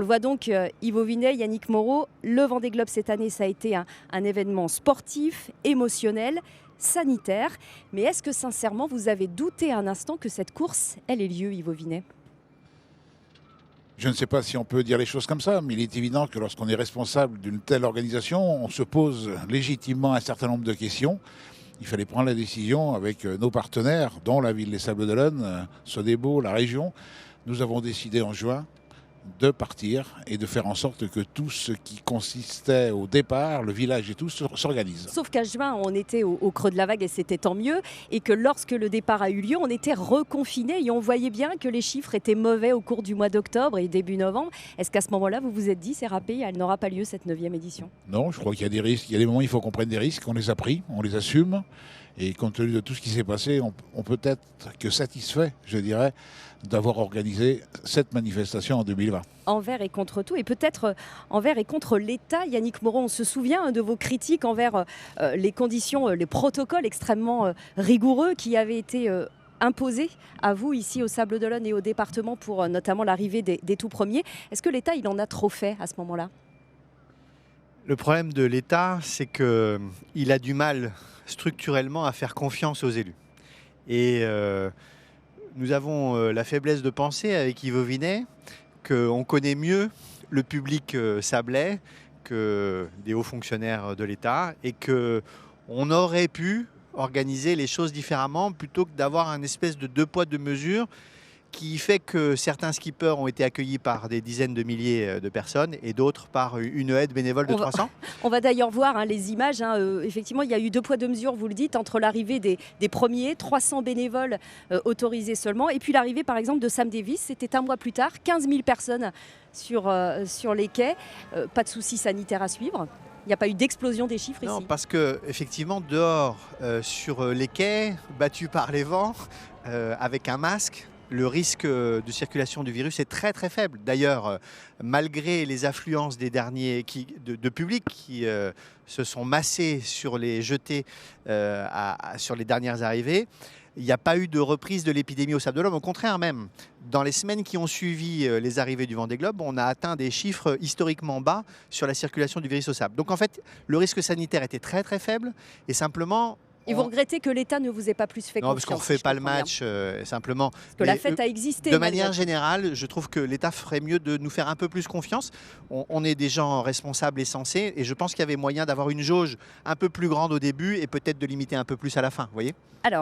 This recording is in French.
On le voit donc, Yves Vinet, Yannick Moreau, le Vendée Globe cette année, ça a été un événement sportif, émotionnel, sanitaire. Mais est-ce que sincèrement, vous avez douté un instant que cette course, elle ait lieu, Yves Vinet? Je ne sais pas si on peut dire les choses comme ça, mais il est évident que lorsqu'on est responsable d'une telle organisation, on se pose légitimement un certain nombre de questions. Il fallait prendre la décision avec nos partenaires, dont la ville des Sables-d'Olonne, Sodebo, la région. Nous avons décidé en juin de partir et de faire en sorte que tout ce qui consistait au départ, le village et tout, s'organise. Sauf qu'à juin, on était au creux de la vague et c'était tant mieux. Et que lorsque le départ a eu lieu, on était reconfinés et on voyait bien que les chiffres étaient mauvais au cours du mois d'octobre et début novembre. Est-ce qu'à ce moment-là, vous vous êtes dit, c'est râpé, elle n'aura pas lieu cette 9e édition? Non, je crois qu'il y a des risques. Il y a des moments où il faut qu'on prenne des risques. On les a pris, on les assume. Et compte tenu de tout ce qui s'est passé, on peut être que satisfait, je dirais, d'avoir organisé cette manifestation en 2020. Envers et contre tout, et peut-être envers et contre l'État. Yannick Moreau, on se souvient de vos critiques envers les conditions, les protocoles extrêmement rigoureux qui avaient été imposés à vous ici au Sables-d'Olonne et au département pour notamment l'arrivée des tout premiers. Est-ce que l'État, il en a trop fait à ce moment-là? Le problème de l'État, c'est qu'il a du mal structurellement à faire confiance aux élus. Et nous avons la faiblesse de penser avec Yves Vinet qu'on connaît mieux le public sablais que des hauts fonctionnaires de l'État et qu'on aurait pu organiser les choses différemment plutôt que d'avoir un espèce de deux poids deux mesures qui fait que certains skippers ont été accueillis par des dizaines de milliers de personnes et d'autres par une aide bénévole de 300. On va d'ailleurs voir les images. Effectivement, il y a eu deux poids deux mesures, vous le dites, entre l'arrivée des premiers, 300 bénévoles autorisés seulement, et puis l'arrivée par exemple de Sam Davis, c'était un mois plus tard, 15 000 personnes sur les quais. Pas de soucis sanitaires à suivre. Il n'y a pas eu d'explosion des chiffres ici. Non, parce qu'effectivement, dehors, sur les quais, battus par les vents, avec un masque, le risque de circulation du virus est très très faible. D'ailleurs, malgré les affluences des derniers de public qui se sont massés sur les jetés sur les dernières arrivées, il n'y a pas eu de reprise de l'épidémie au Sables-d'Olonne. Au contraire même, dans les semaines qui ont suivi les arrivées du Vendée Globe, on a atteint des chiffres historiquement bas sur la circulation du virus au sable. Donc en fait, le risque sanitaire était très très faible et simplement... Et vous regrettez que l'État ne vous ait pas plus fait confiance? Non, parce qu'on ne refait pas le match, simplement. Parce que la fête a existé. De manière générale, je trouve que l'État ferait mieux de nous faire un peu plus confiance. On est des gens responsables et sensés, et je pense qu'il y avait moyen d'avoir une jauge un peu plus grande au début et peut-être de limiter un peu plus à la fin, vous voyez? Alors,